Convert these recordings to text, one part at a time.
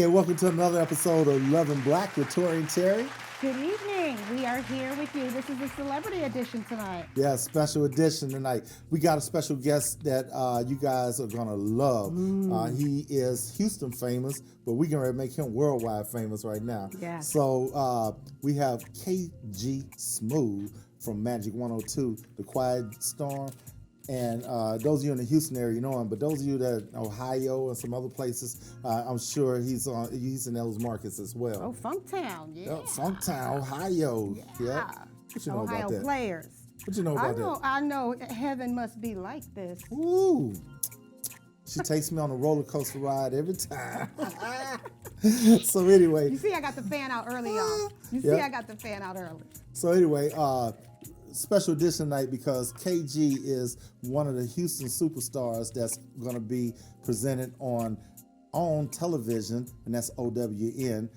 Hey, and welcome to another episode of Love and Black with Tory Teri. Good evening. We are here with you. This is the celebrity edition tonight. Yeah, special edition tonight. We got a special guest that you guys are going to love. He is Houston famous, but we're going to make him worldwide famous right now. Yeah. So we have KG Smooth from Majic 102, The Quiet Storm. And those of you in the Houston area, you know him. But those of you that Ohio and some other places, I'm sure he's in those markets as well. Oh, Funktown, yeah. Yep, Funktown, Ohio. Yeah. What you know Ohio about that? players. What you know about that? I know heaven must be like this. Ooh. She takes me on a roller coaster ride every time. So anyway. You see I got the fan out early, y'all. I got the fan out early. So anyway, special edition night because KG is one of the Houston superstars that's going to be presented on television, and that's OWN.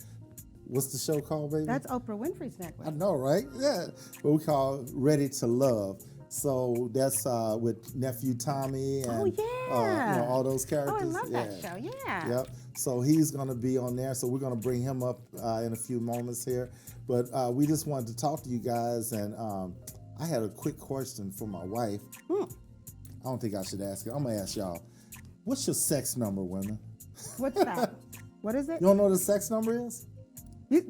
What's the show called, baby? That's Oprah Winfrey's network. I know, right? Yeah. What we call Ready to Love. So that's with nephew Tommy and all those characters. Oh, I love that show. Yeah. Yep. So he's going to be on there. So we're going to bring him up in a few moments here. But we just wanted to talk to you guys, and I had a quick question for my wife. I don't think I should ask it. I'm going to ask y'all. What's your sex number, women? What's that? What is it? You don't know what the sex number is?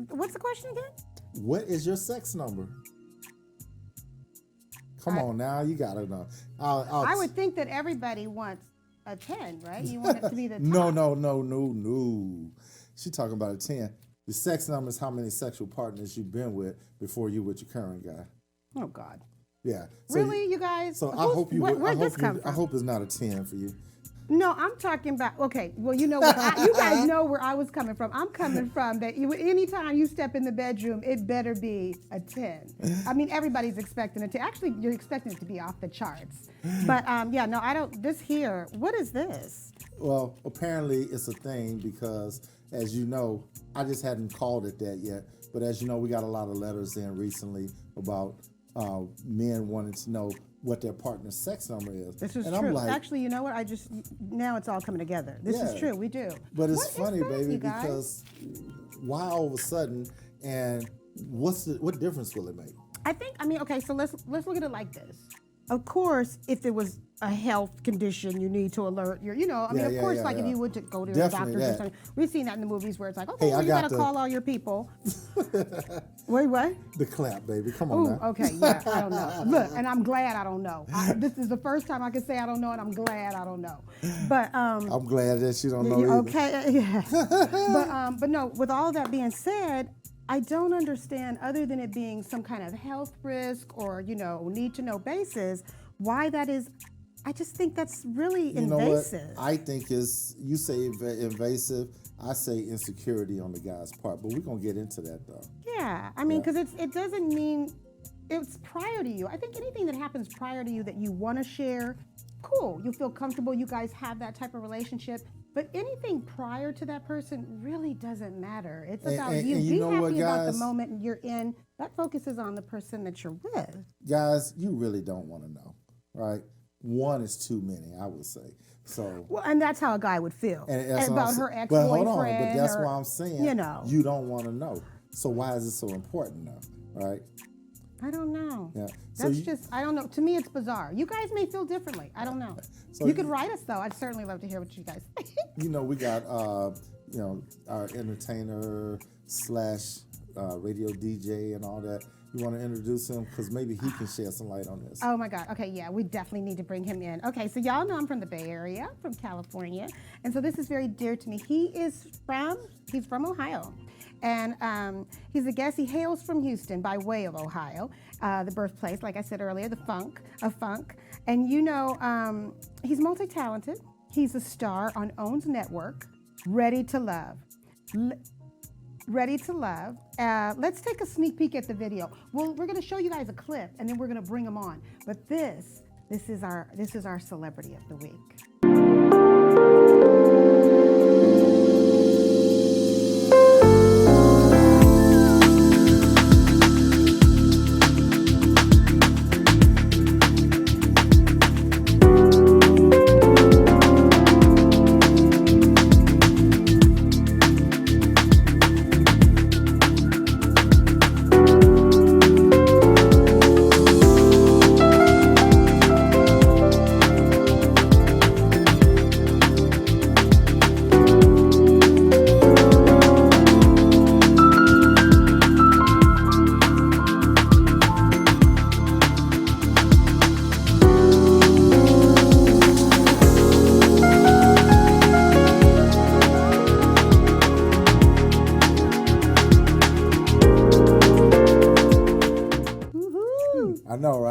What's the question again? What is your sex number? Come on now, you got to know. I would think that everybody wants a 10, right? You want it to be the top. No. She talking about a 10. The sex number is how many sexual partners you've been with before you with your current guy. Oh, God. Yeah. So really, you guys? So I hope where'd this come from? I hope it's not a 10 for you. No, I'm talking about, okay, well, you know what, you guys know where I was coming from. I'm coming from that anytime you step in the bedroom, it better be a 10. I mean, everybody's expecting it to. Actually, you're expecting it to be off the charts. But, what is this? Well, apparently it's a thing because, as you know, I just hadn't called it that yet. But as you know, we got a lot of letters in recently about men wanting to know what their partner's sex number is. This is and true. I'm like, actually, you know what? Now it's all coming together. This is true. We do. But it's funny, baby, because why all of a sudden, and what difference will it make? Okay, so let's look at it like this. Of course, if there was a health condition you need to alert your, of course, if you would go to the doctor or something. We've seen that in the movies where it's like, okay, you got to call all your people. Wait, what? The clap, baby. Come on now. Okay, yeah, I don't know. Look, and I'm glad I don't know. This is the first time I can say I don't know, and I'm glad I don't know. But I'm glad that you don't know either. Okay, yeah. But no, with all that being said, I don't understand, other than it being some kind of health risk or, need to know basis, why that is. I just think that's really invasive. You know what? I think you say invasive, I say insecurity on the guy's part, but we're going to get into that though. Yeah, I mean, because it doesn't mean it's prior to you. I think anything that happens prior to you that you want to share, cool, you feel comfortable, you guys have that type of relationship. But anything prior to that person really doesn't matter. It's about you. Be happy about the moment you're in. That focuses on the person that you're with. Guys, you really don't want to know, right? One is too many, I would say. So. Well, and that's how a guy would feel about her ex-boyfriend. But hold on, but that's why I'm saying, you don't want to know. So why is it so important now, right? I don't know. Yeah. I don't know. To me, it's bizarre. You guys may feel differently. I don't know. So you could write us, though. I'd certainly love to hear what you guys think. We got, our entertainer / radio DJ and all that. You want to introduce him? Because maybe he can shed some light on this. Oh, my God. Okay, yeah, we definitely need to bring him in. Okay, so y'all know I'm from the Bay Area, from California. And so this is very dear to me. He's from Ohio. And he's a guest. He hails from Houston by way of Ohio, the birthplace, like I said earlier, the funk. And he's multi-talented. He's a star on OWN's network, Ready to Love. Ready to Love. Let's take a sneak peek at the video. Well, we're going to show you guys a clip, and then we're going to bring him on. But this is our celebrity of the week.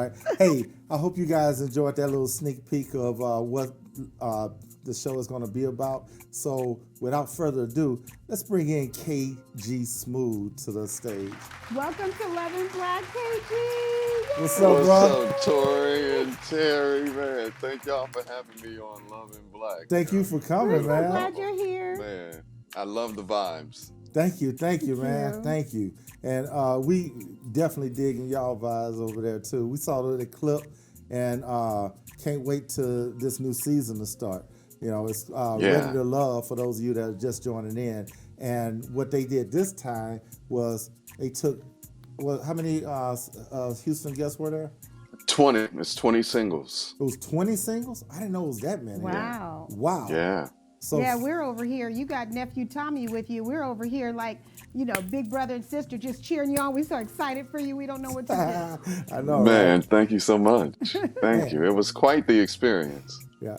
right. Hey, I hope you guys enjoyed that little sneak peek of what the show is going to be about. So without further ado, let's bring in KG Smooth to the stage. Welcome to Love and Black, KG. What's up, bro? What's up, Tory and Terry, man? Thank y'all for having me on Love and Black. Thank you for coming, We're so man. glad you're here. Man, I love the vibes. Thank you, man. you. Thank you. And we definitely digging y'all vibes over there too. We saw the clip and can't wait to this new season to start. You know, it's Ready to Love for those of you that are just joining in. And what they did this time was they took, how many Houston guests were there? 20. It's 20 singles. It was 20 singles? I didn't know it was that many. Wow. Wow. Yeah. So Yeah, we're over here. You got nephew Tommy with you. We're over here like, you know, big brother and sister just cheering you on. We're so excited for you. We don't know what to do. I know. Man, right? thank you so much. Thank you. It was quite the experience. Yeah.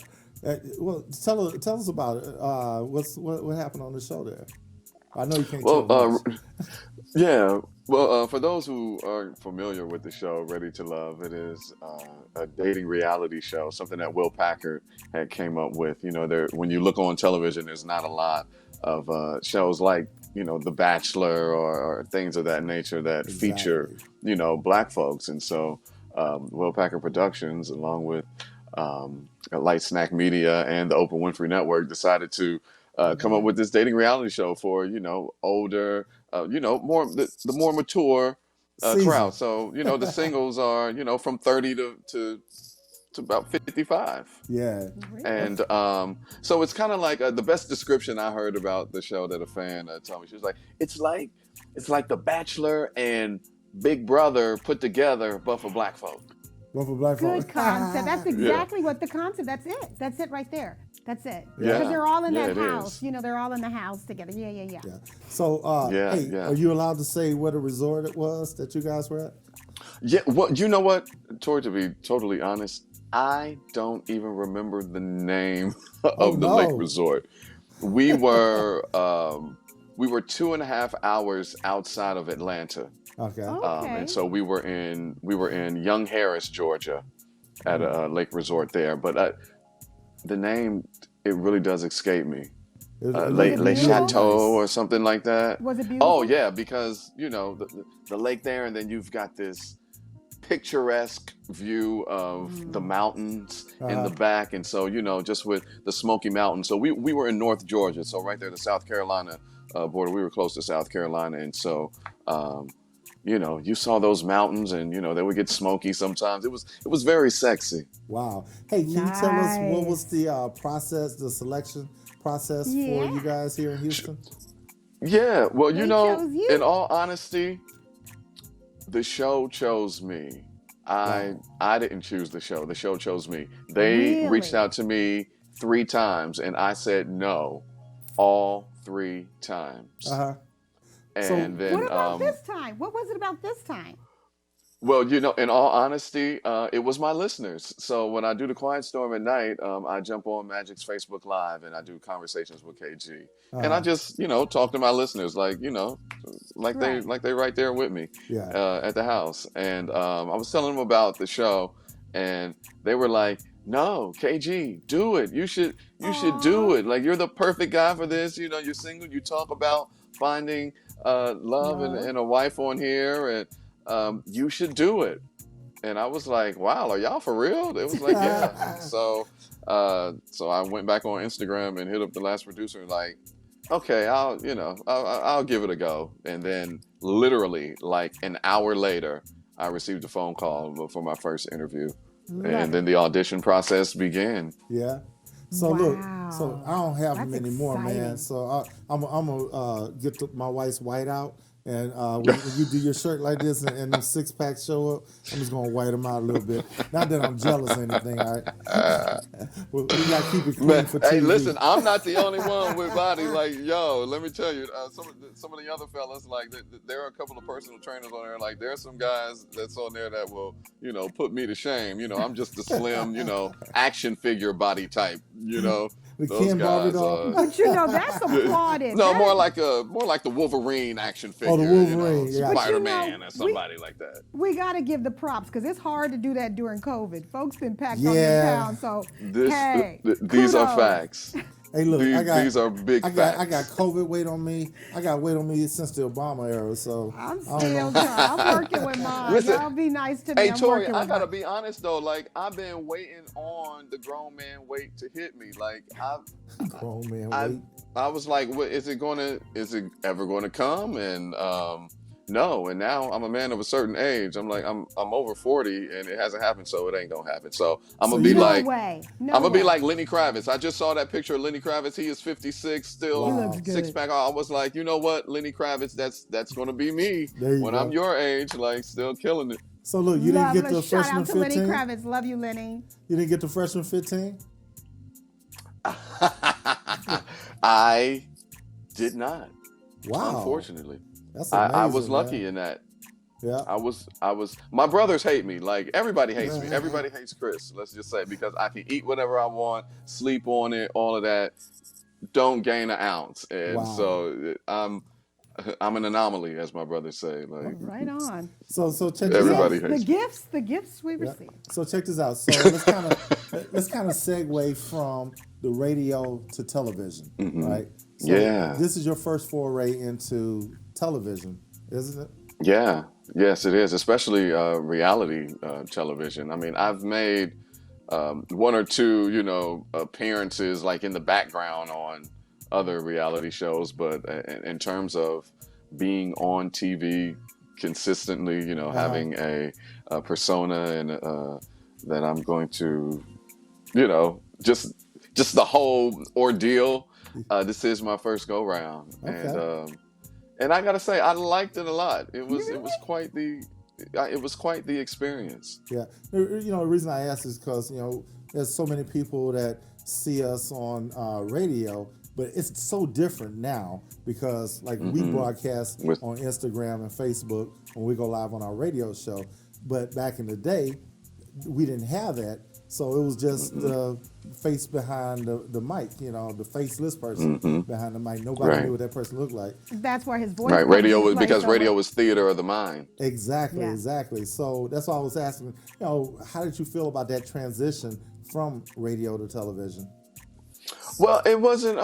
Well, tell us about it. What happened on the show there? I know you can't tell much. Yeah. Well, for those who aren't familiar with the show, Ready to Love, it is a dating reality show, something that Will Packard had came up with. You know, when you look on television, there's not a lot of shows like, you know, The Bachelor or things of that nature that feature, you know, Black folks. And so Will Packard Productions, along with Light Snack Media and the Oprah Winfrey Network, decided to come up with this dating reality show for, you know, older, you know, the more mature crowd. So, you know, the singles are, you know, from 30 to about 55. Yeah. And so it's kind of like the best description I heard about the show that a fan told me. She was like, it's like The Bachelor and Big Brother put together, but for Black folk. But for Black folk. Good concept. That's exactly what the concept. That's it. That's it right there. That's it. Yeah. Because they're all in that it house. is. You know, they're all in the house together. Yeah. So, hey, are you allowed to say what a resort it was that you guys were at? Yeah. Well, you know what, Tori, to be totally honest, I don't even remember the name of the lake resort. We were 2.5 hours outside of Atlanta. Okay. And so we were in Young Harris, Georgia, at a lake resort there. But the name, it really does escape me. Lake Chateau or something like that. Was it beautiful? Oh yeah, because you know the lake there, and then you've got this picturesque view of the mountains in the back, and so you know, just with the Smoky Mountains. So we were in North Georgia, so right there, the South Carolina border. We were close to South Carolina, and so you know, you saw those mountains, and you know, they would get smoky sometimes. It was very sexy. Wow. Hey, can you tell us what was the process, the selection process for you guys here in Houston? Yeah. Well, you know, chose you. in all honesty, the show chose me. I didn't choose the show. The show chose me. They reached out to me 3 times, and I said no all 3 times. And So, then, what about this time? What was it about this time? well, you know, in all honesty, it was my listeners. So when I do the Quiet Storm at night, I jump on Magic's Facebook Live and I do conversations with KG, and I just, you know, talk to my listeners like, you know, like they right there with me at the house. And I was telling them about the show, and they were like, "No, KG, do it. You should do it. Like, you're the perfect guy for this. You know, you're single. You talk about finding love and a wife on here, and you should do it." And I was like, "Wow, are y'all for real?" It was like, "Yeah." So I went back on Instagram and hit up the last producer, like, "Okay, I'll give it a go." And then literally like an hour later, I received a phone call for my first interview, and then the audition process began. Yeah. So look, so I don't have them anymore, man. So I'm gonna get my wife's white out, and when you do your shirt like this and them 6-packs show up, I'm just gonna white them out a little bit. Not that I'm jealous or anything. All right? We gotta keep it clean for TV. Hey, listen, I'm not the only one with body. Like, yo, let me tell you, some of the other fellas, like, there are a couple of personal trainers on there. Like, there's some guys that's on there that will, you know, put me to shame. You know, I'm just a slim, you know, action figure body type. You know, The those Ken Barbie guys. doll. But you know, that's applauded. No, That- more like the Wolverine action figure. Oh, the Wolverine, yeah. But you Spider-Man know, or somebody like that. We got to give the props because it's hard to do that during COVID. Folks been packed on Yeah. in town, so hey, These are kudos. facts. Hey, look, These are big facts. I got COVID weight on me. I got weight on me since the Obama era. So I'm I don't still know. trying. I'm working with mine. Listen, Y'all be nice to me. Hey I'm Tori, working I with gotta mine. be honest though. Like I've been waiting on the grown man weight to hit me. Like Grown man I weight. I was like, what is it ever gonna come? And no. And now I'm a man of a certain age. I'm like, I'm over 40 and it hasn't happened, so it ain't gonna happen. So I'm So gonna be you- No like, way. No I'm gonna be way. like Lenny Kravitz. I just saw that picture of Lenny Kravitz. He is 56, still He looks good. six pack. I was like, you know what, Lenny Kravitz, that's gonna be me There you when go. I'm your age, like still killing it. So look, you didn't get the Shout freshman out to Lenny 15. Kravitz. Love you, Lenny. You didn't get the freshman 15. I did not, Wow, unfortunately. that's amazing. I was lucky man. in that. Yeah. I was. My brothers hate me. Like everybody hates me. Everybody hates Chris. Let's just say because I can eat whatever I want, sleep on it, all of that. Don't gain an ounce, and Wow. so I'm an anomaly, as my brothers say. Like Right on. So check this Everybody out. hates The gifts we Yeah. receive. So check this out. So let's kind of segue from the radio to television, right? So Yeah. This is your first foray into television, isn't it? Yeah, yes, it is, especially reality television. I mean, I've made one or two, appearances like in the background on other reality shows, but in terms of being on TV consistently, having a persona and that I'm going to, just the whole ordeal. This is my first go round, Okay. and I gotta say, I liked it a lot. It was quite the experience. Yeah. The reason I ask is because there's so many people that see us on radio, but it's so different now because like we broadcast on Instagram and Facebook when we go live on our radio show, but back in the day we didn't have that. So it was just the face behind the mic, the faceless person behind the mic. Nobody knew what that person looked like. That's where his voice. Right, comes radio into was play because so radio much. was theater of the mind. Exactly, Yeah. exactly. So that's why I was asking, how did you feel about that transition from radio to television? Well, it wasn't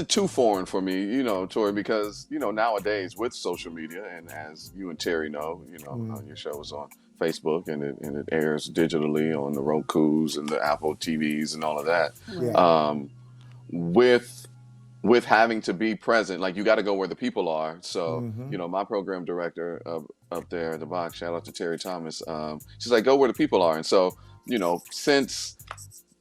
too foreign for me, Tori, because nowadays with social media, and as you and Terry know, your show is on Facebook and it airs digitally on the Roku's and the Apple TVs and all of that. Yeah. With having to be present, like you got to go where the people are. So, my program director up there at the box, shout out to Terry Thomas. She's like, go where the people are. And so, since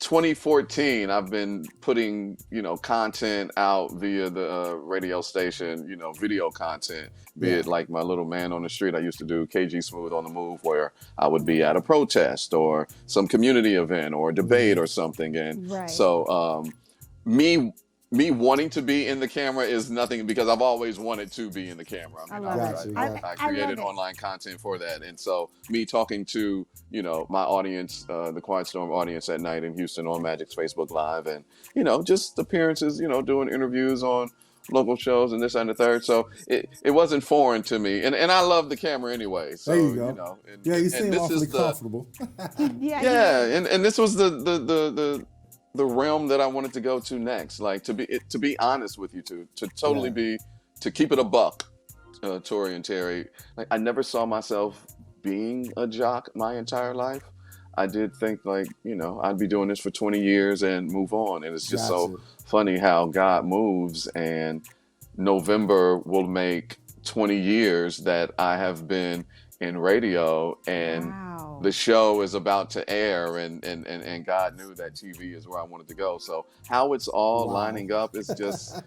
2014, I've been putting, content out via the radio station, video content, be it like my little man on the street. I used to do KG Smooth on the Move, where I would be at a protest or some community event or debate or something. And Right. so me wanting to be in the camera is nothing because I've always wanted to be in the camera. I love it. I created love it. online content for that. And so me talking to, my audience, the Quiet Storm audience at night in Houston on Magic's Facebook Live and, just appearances, doing interviews on local shows and this and the third. So it wasn't foreign to me. And I love the camera anyway. So, There you go. You seem awfully comfortable. And this was the realm that I wanted to go to next, like to be honest with you, to totally to keep it a buck, Tory and Terry. Like I never saw myself being a jock my entire life. I did think like, I'd be doing this for 20 years and move on. And it's just so funny how God moves, and November will make 20 years that I have been in radio, and Wow. the show is about to air, and God knew that TV is where I wanted to go. So how it's all lining up is just,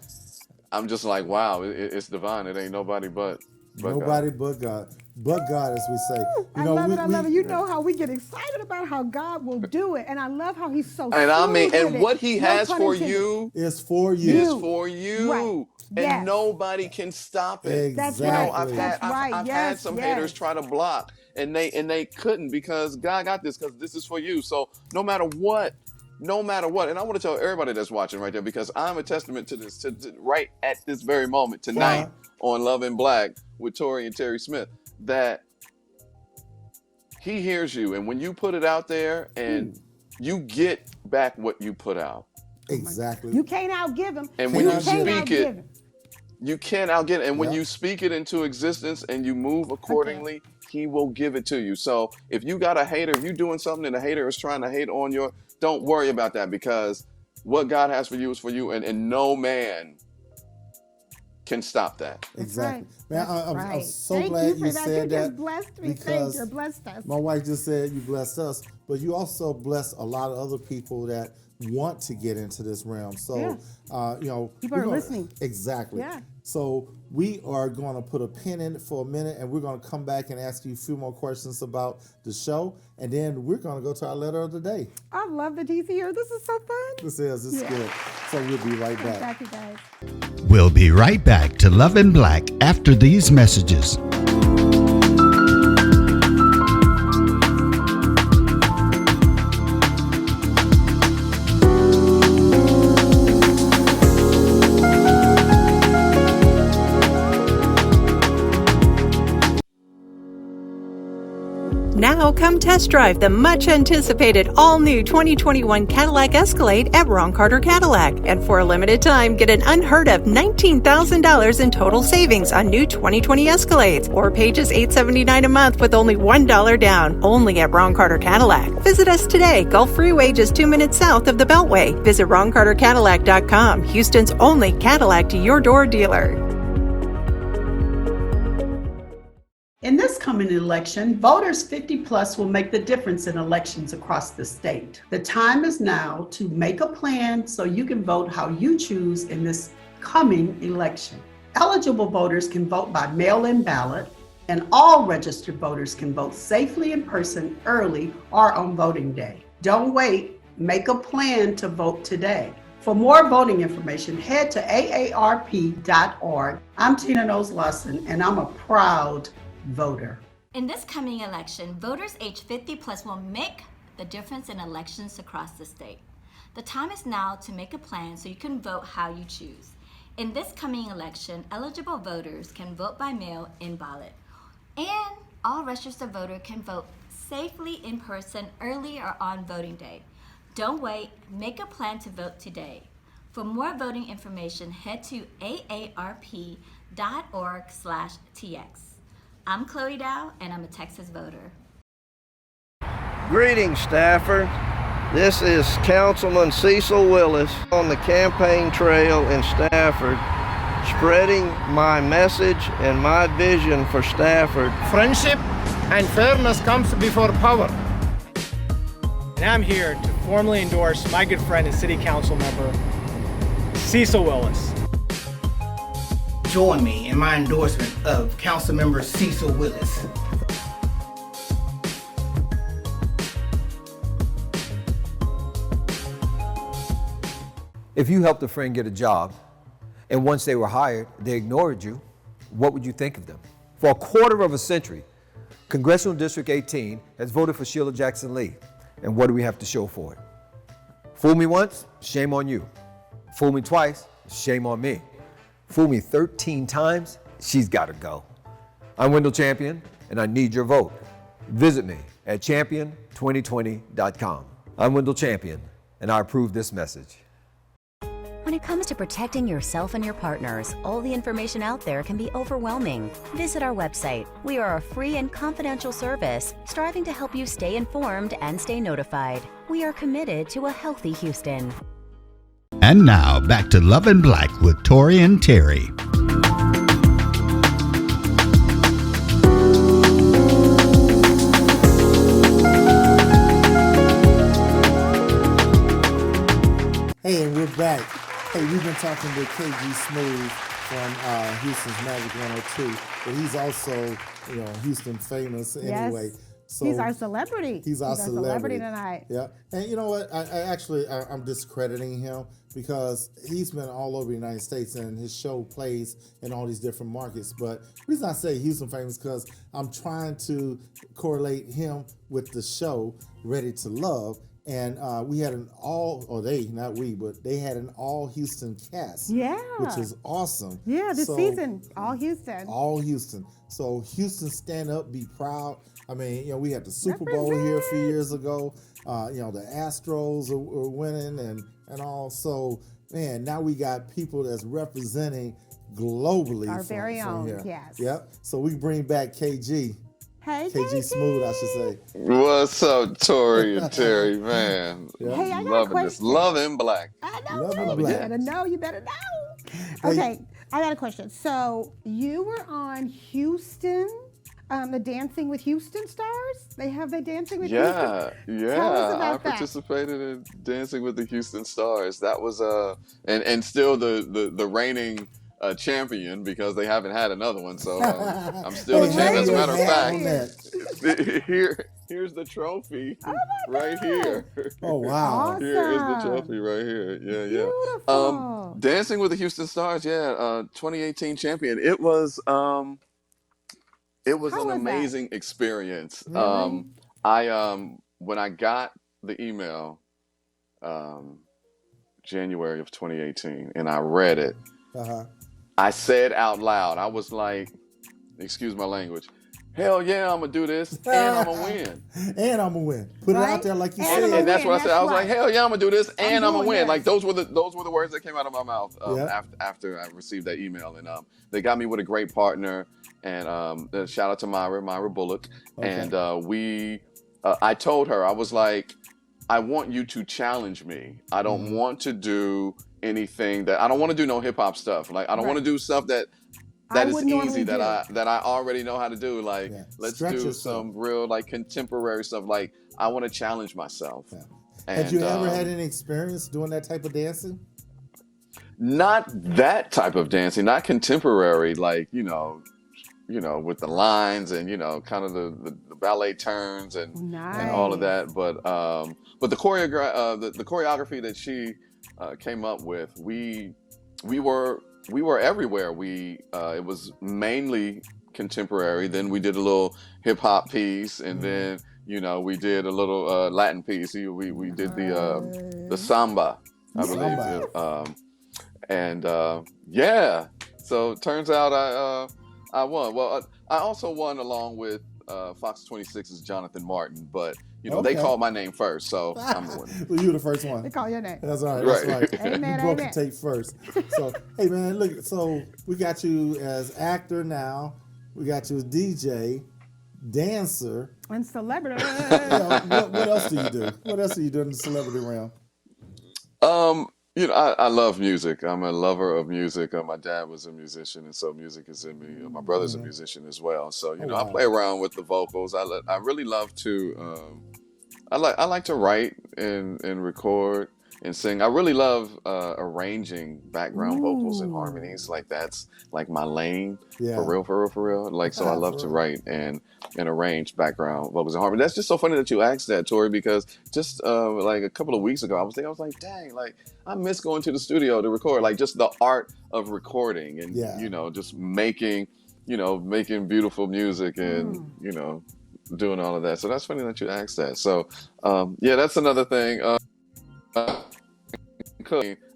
I'm just like, wow, it's divine. It ain't nobody but Nobody God. but God. But God, as we say. I love it. I love it. You know how we get excited about how God will do it, and I love how He's so. And I mean, smooth and with what it. He No has pun for intended. you It's for you. is for you, Right. and Yes. nobody can stop it. That's Exactly. right. I've That's right. had Yes, some yes. haters try to block, and they couldn't because God got this, because this is for you. So no matter what no matter what. And I want to tell everybody that's watching right there, because I'm a testament to this, to right at this very moment tonight on Love and Black with Tory and Terry Smith, that he hears you. And when you put it out there and you get back what you put out. Exactly. You can't outgive him. And when you speak it, you can't outgive it. And when you speak it into existence and you move accordingly, he will give it to you. So if you got a hater, if you're doing something and a hater is trying to hate on your, don't worry about that, because what God has for you is for you, and no man can stop that. Exactly. Right. Man, I'm so Thank glad you that. said that. You just blessed me. Because You're blessed us. my wife just said you blessed us, but you also blessed a lot of other people that want to get into this realm. So, you know, people are listening. Exactly. Yeah. So we are going to put a pin in it for a minute, and we're going to come back and ask you a few more questions about the show, and then we're going to go to our letter of the day. I love the DC here. This is so fun. This is good. So we'll be right back. Back, you guys. We'll be right back to Love and Black after these messages. Now come test drive the much-anticipated all-new 2021 Cadillac Escalade at Ron Carter Cadillac. And for a limited time, get an unheard-of $19,000 in total savings on new 2020 Escalades, or pay just $879 a month with only $1 down, only at Ron Carter Cadillac. Visit us today, Gulf Freeway, just 2 minutes south of the Beltway. Visit RonCarterCadillac.com, Houston's only Cadillac to your door dealer. In this coming election, voters 50 plus will make the difference in elections across the state. The time is now to make a plan so you can vote how you choose in this coming election. Eligible voters can vote by mail-in ballot, and all registered voters can vote safely in person early or on voting day. Don't wait, make a plan to vote today. For more voting information, head to aarp.org. I'm Tina Knowles-Lawson, and I'm a proud voter. In this coming election, voters age 50 plus will make the difference in elections across the state. The time is now to make a plan so you can vote how you choose. In this coming election, eligible voters can vote by mail-in ballot, and all registered voters can vote safely in person early or on voting day. Don't wait, make a plan to vote today. For more voting information, head to aarp.org/tx. I'm Chloe Dow, and I'm a Texas voter. Greetings, Stafford. This is Councilman Cecil Willis on the campaign trail in Stafford, spreading my message and my vision for Stafford. Friendship and fairness comes before power. And I'm here to formally endorse my good friend and city council member, Cecil Willis. Join me in my endorsement of Councilmember Cecil Willis. If you helped a friend get a job, and once they were hired, they ignored you, what would you think of them? For a quarter of a century, Congressional District 18 has voted for Sheila Jackson Lee. And what do we have to show for it? Fool me once, shame on you. Fool me twice, shame on me. Fool me 13 times, she's gotta go. I'm Wendell Champion, and I need your vote. Visit me at champion2020.com. I'm Wendell Champion, and I approve this message. When it comes to protecting yourself and your partners, all the information out there can be overwhelming. Visit our website. We are a free and confidential service, striving to help you stay informed and stay notified. We are committed to a healthy Houston. And now, back to Love and Black with Tory and Terry. Hey, and we're back. Hey, we've been talking to KG Smooth from Houston's Magic 102, but he's also, Houston famous anyway. Yes. So he's our celebrity. He's our celebrity tonight. Yeah, and you know what? I'm discrediting him because he's been all over the United States and his show plays in all these different markets. But the reason I say Houston famous because I'm trying to correlate him with the show Ready to Love. and we had an all, or they, not we, but they had an all Houston cast. Yeah. Which is awesome. Yeah, this So, season, all Houston. All Houston. So Houston, stand up, be proud. I mean, you know, we had the Super Bowl here a few years ago. You know, the Astros are winning and all. So, man, now we got people that's representing globally. Our very own, here. yes. Yep. So we bring back KG. Hey, KG Smooth, I should say. What's up, Tory and Terry, man? Yeah. Hey, I got a Loving this. question. Love in black. I know. Love in You Black. better know. You better know. Okay, I got a question. So you were on Houston, the Dancing with Houston Stars. They have the Dancing with Houston. Yeah. Tell us about I that. participated in Dancing with the Houston Stars. That was and still the reigning champion, because they haven't had another one. So I'm still the champion. As a matter of fact, here's the trophy right here. Oh wow! Awesome. Here is the trophy right here. Yeah. Beautiful. Dancing with the Houston Stars. 2018 champion. It was an amazing experience. Really? When I got the email, January of 2018, and I read it, I said out loud, I was like, excuse my language, hell yeah, I'm gonna do this, and I'm gonna win. And I'm gonna win. Put it out there like you said. And that's what I said. I was like, hell yeah, I'm gonna do this, and I'm gonna win. yes. Like those were the words that came out of my mouth after I received that email. And they got me with a great partner, and shout out to Myra Bullock. Okay. And I told her, I was like, I want you to challenge me. I don't want to do anything I don't want to do no hip hop stuff. Like I don't want to do stuff that is easy that I already know how to do. Like let's Stretch do yourself. some real like contemporary stuff. Like I want to challenge myself. Yeah. And, Had you ever had any experience doing that type of dancing? Not that type of dancing, not contemporary, like you know, with the lines and kind of the ballet turns and all of that. But the choreography that she came up with, we were everywhere. It was mainly contemporary. Then we did a little hip hop piece, and then we did a little Latin piece. We did the samba, I believe. So it turns out I won. Well, I also won along with Fox 26's Jonathan Martin, but they called my name first, so I'm the winner. Well, you were the first one. They call your name. That's all right. That's right. Amen, You broke the amen. tape first. So, hey man, look. So we got you as actor now. We got you as DJ, dancer. And celebrity. What else do you do? What else do you do in the celebrity realm? I love music. I'm a lover of music. My dad was a musician, and so music is in me. My brother's a musician as well. So I play around with the vocals. I really love to. I like to write and record and sing. I really love arranging background vocals and harmonies. Like that's like my lane. Yeah. For real. Like so, I love to write and arrange background vocals and harmony. That's just so funny that you asked that, Tory, because just like a couple of weeks ago, I was like, dang, like I miss going to the studio to record. Like just the art of recording and just making beautiful music and doing all of that. So that's funny that you asked that. So that's another thing.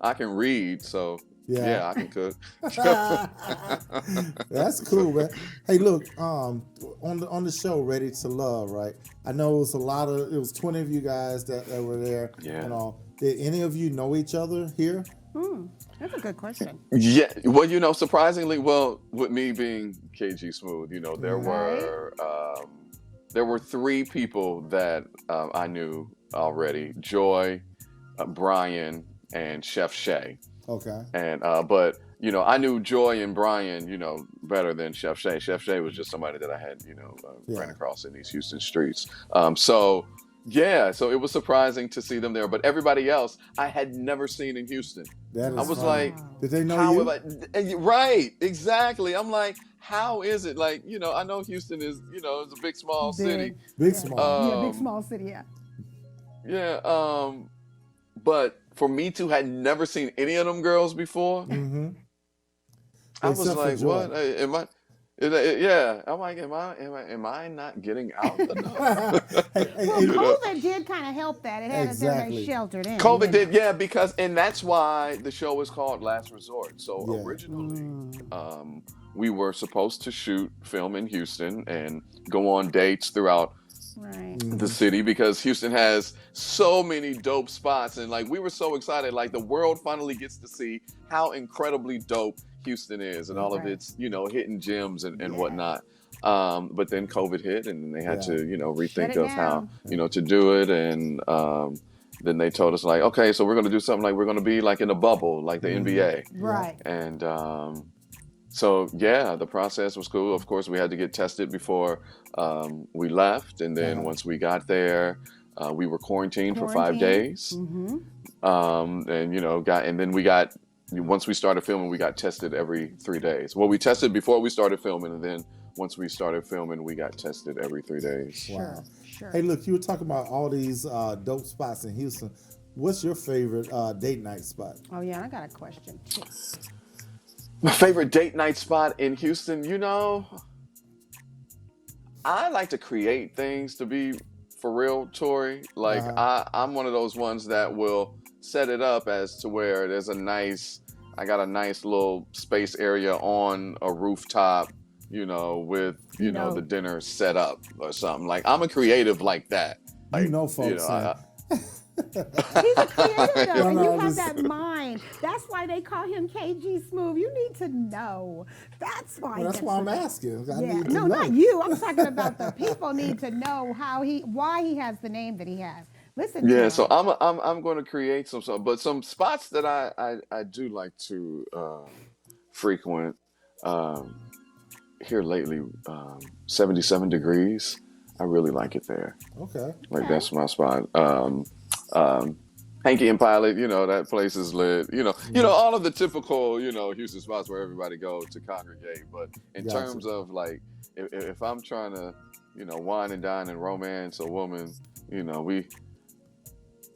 I can read, so yeah, I can cook. That's cool, man. Hey, look, on the show, Ready to Love, right? I know it was 20 of you guys that were there and all. Did any of you know each other here? That's a good question. Yeah, well, surprisingly, with me being KG Smooth, there were 3 people that I knew already: Joy, Brian, and Chef Shay. Okay. And but I knew Joy and Brian better than Chef Shay. Chef Shay was just somebody that I had ran across in these Houston streets. So it was surprising to see them there. But everybody else I had never seen in Houston. That is I was funny. like, did they know you? Right, exactly. I'm like, how is it? Like, I know Houston is it's a big small city. Big small. Big small city. Yeah. Yeah. But for me to had never seen any of them girls before, I was like, what? Yeah, I'm like, am I not getting out enough? Well, COVID did kind of help that. It had us everybody sheltered in. COVID did, yeah, because and that's why the show is called Last Resort. So originally, we were supposed to film in Houston and go on dates throughout the city because Houston has so many dope spots, and like we were so excited, like the world finally gets to see how incredibly dope Houston is and all of its, hidden gems and whatnot. But then COVID hit, and then they had to, rethink of how, to do it. And then they told us like, okay, so we're going to do something like we're going to be like in a bubble, like the NBA. Right. And so, yeah, the process was cool. Of course, we had to get tested before we left. And then once we got there, we were quarantined for 5 days. Once we started filming, we got tested every 3 days. Well, we tested before we started filming, and then once we started filming, we got tested every 3 days. Wow. Sure. Hey, look, you were talking about all these dope spots in Houston. What's your favorite date night spot? Oh, yeah, I got a question, too. My favorite date night spot in Houston, I like to create things to be for real, Tory. Like, I'm one of those ones that will set it up as to where there's I got a nice little space area on a rooftop, with, the dinner set up or something. Like, I'm a creative like that. Like, He's folks. a creative, though, and you have that mind. That's why they call him KG Smooth. You need to know. That's why. Well, that's why I'm asking. No, not you. I'm talking about the people need to know why he has the name that he has. Listen. Yeah, so I'm going to create some spots that I do like to frequent here lately. 77 Degrees. I really like it there. Okay. Like that's my spot. Hanky and Pilot, that place is lit. All of the typical, Houston spots where everybody goes to congregate. But in terms of like, if I'm trying to, wine and dine and romance a woman,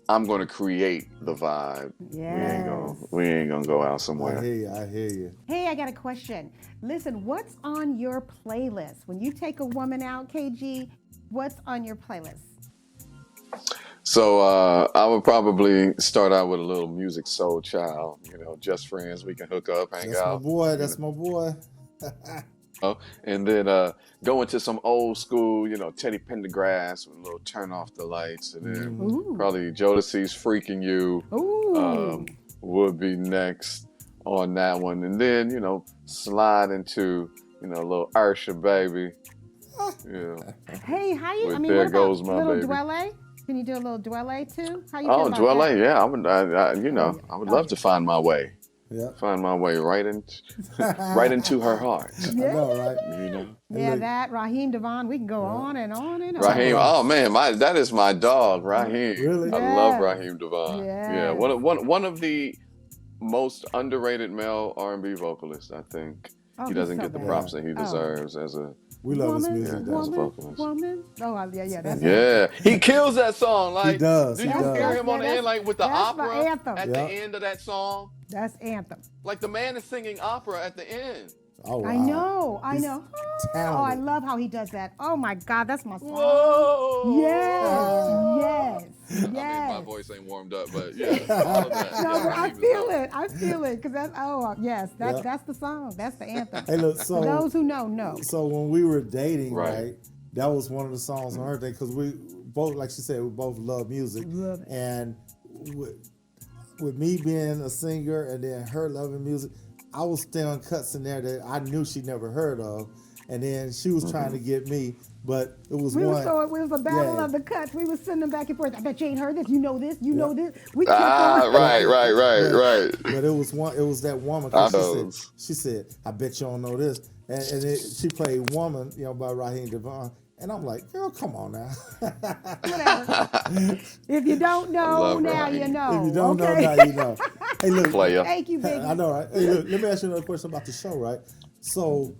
I'm going to create the vibe. Yes. We ain't gonna go out somewhere. I hear you. Hey, I got a question. Listen, what's on your playlist? When you take a woman out, KG, what's on your playlist? So I would probably start out with a little music soul child, just friends. We can hook up, hang out. That's my boy. And then go into some old school, Teddy Pendergrass with a little turn off the lights. And then probably Jodeci's Freaking You would be next on that one. And then, slide into, a little Ursha, baby. Hey, how you, what about goes my little baby. Dwelle? Can you do a little Dwelle too? How you feel about Dwelle, that? yeah. I would love to find my way. Yeah. Find my way right into her heart. Yeah. I know, right? That Raheem Devon, we can go on and on and on. Raheem, oh man, that is my dog, Raheem. Really? I love Raheem Devon. Yes. Yeah, one of the most underrated male R&B vocalists, I think. He doesn't get the props that he deserves as a We love his music. as a vocalist. Woman. Oh, yeah. That's Yeah, he kills that song. Like, he does. Do you hear him on the end, like with the opera at the Yep. end of that song? That's anthem. Like the man is singing opera at the end. Oh, wow. I know. Talented. Oh, I love how he does that. Oh my God, that's my song. Whoa! Yes. I mean, my voice ain't warmed up, but yeah, all of that. No, Yeah, I feel it, because that's the song. That's the anthem. Hey, look, so For those who know. So when we were dating, Right. that was one of the songs on her thing because we both, like she said, we both love music. Love it. And with me being a singer and then her loving music, I was stealing cuts in there that I knew she never heard of, and then she was trying to get me, but it was It one. was a battle of the cuts. We were sending them back and forth. I bet you ain't heard this. You know this. You know this. We kept on. Right. But it was one. It was that woman. She said, "I bet you don't know this." And she played "Woman," by Raheem Devon. And I'm like, girl, come on now. Whatever. If you don't know, now you know. If you don't know, now you know. Hey, look. Player. Thank you, baby. I know, right? Hey, look, let me ask you another question about the show, right? So,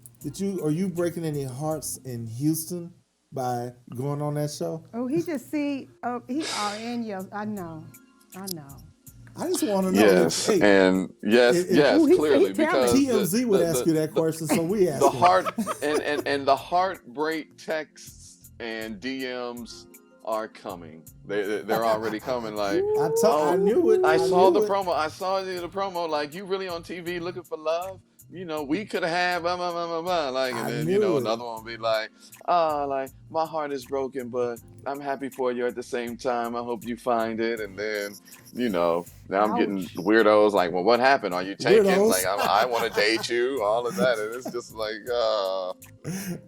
are you breaking any hearts in Houston by going on that show? Oh, he just in your. I know. I just want to know. Yes, and clearly, because TMZ would ask you that question, so we ask the him. heart and the heartbreak texts and DMs are coming. They're already coming. Like I knew it. I saw the promo. I saw the promo. Like, you really on TV looking for love? We could have blah, blah, blah, blah, blah. Like, and then another one will be like, like, my heart is broken, but I'm happy for you at the same time. I hope you find it. And then, now I'm getting weirdos like, well, what happened? Are you taken? Weirdos. Like, I want to date you. All of that, and it's just like,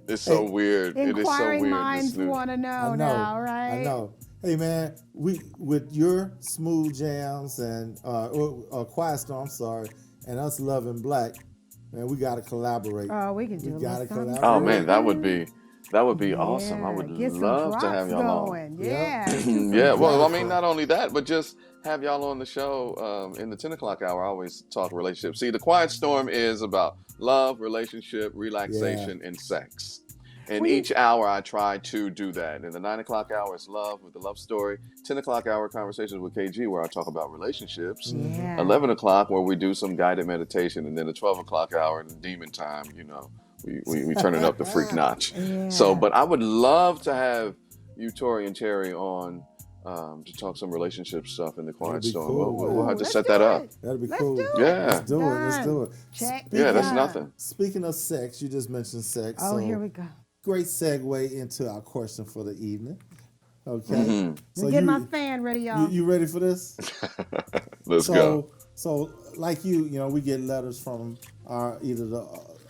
it's so weird. It is so weird. Inquiring minds want to know now, right? I know. Hey man, we with your smooth jams and Quiet Storm, and us Loving Black, man, we gotta collaborate. Oh, we can do it. Gotta collaborate. Oh man, that would be awesome. I would love to have y'all on. Yeah. Yeah. Well, I mean, not only that, but just have y'all on the show in the 10 o'clock hour. I always talk relationships. See, the Quiet Storm is about love, relationship, relaxation, and sex. And each hour I try to do that. In the 9 o'clock hour, it's love with the love story. 10 o'clock hour, conversations with KG, where I talk about relationships. 11 o'clock, where we do some guided meditation. And then the 12 o'clock hour, in demon time, we turn it up the freak notch. So, but I would love to have you, Tory and Terry, on to talk some relationship stuff in the Quiet Storm. Cool. We'll have to set that up. That'd be cool. Yeah. Let's do it. Check. That's nothing. Speaking of sex, you just mentioned sex. Oh, here we go. Great segue into our question for the evening. Okay. So get my fan ready, y'all. You ready for this? Let's go. So like we get letters from either the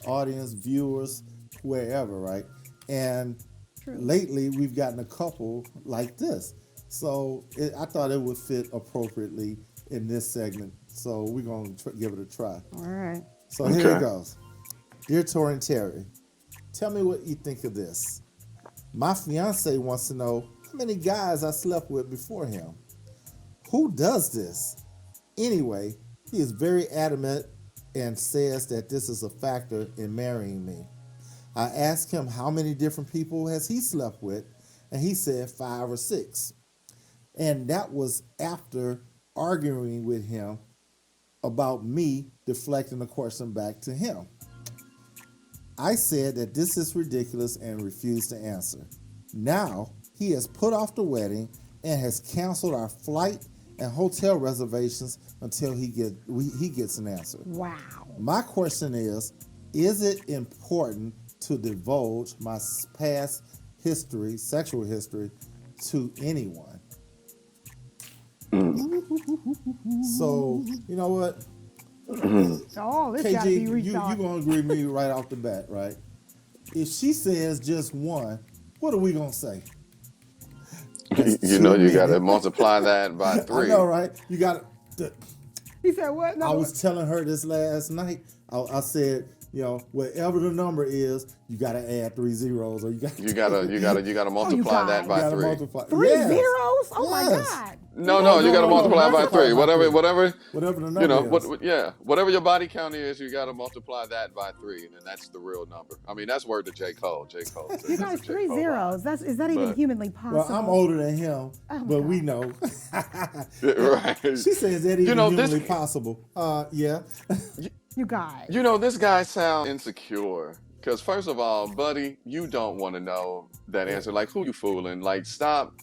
audience, viewers, wherever, right? And lately we've gotten a couple like this. So I thought it would fit appropriately in this segment. So we're going to give it a try. All right. So here it goes. Dear Tory and Terry, tell me what you think of this. My fiance wants to know how many guys I slept with before him. Who does this? Anyway, he is very adamant and says that this is a factor in marrying me. I asked him how many different people has he slept with, and he said 5 or 6. And that was after arguing with him about me deflecting the question back to him. I said that this is ridiculous and refused to answer. Now, he has put off the wedding and has canceled our flight and hotel reservations until he gets an answer. Wow. My question is it important to divulge my past history, sexual history, to anyone? So, you know what? Oh, this got to be rethought. You're going to agree with me right off the bat, right? If she says just one, what are we going to say? You got to multiply that by 3. I know, right? You got to. He said what? No, I was telling her this last night. I said, whatever the number is, you got to add 3 zeros, or you got to multiply that by 3. 3 zeros? Oh my God! No, you got to multiply by 3. Whatever the number is. Whatever your body count is, you got to multiply that by 3, and that's the real number. I mean, that's word to J. Cole. You guys, 3 zeros. Is that even humanly possible? Well, I'm older than him, but we know. Right. She says that even humanly possible. Yeah. You guys. This guy sounds insecure. Because first of all, buddy, you don't want to know that answer. Like, who you fooling? Like, stop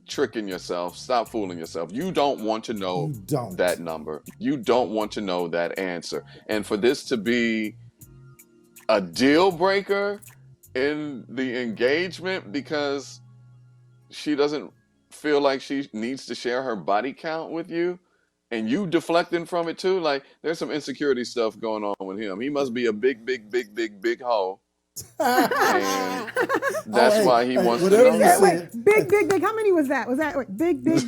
tricking yourself. Stop fooling yourself. You don't want to know that number. You don't want to know that answer. And for this to be a deal breaker in the engagement because she doesn't feel like she needs to share her body count with you, and you deflecting from it too, like there's some insecurity stuff going on with him. He must be a big hoe. And that's why he wants to know that. Wait, big. How many was that? Was that big? big.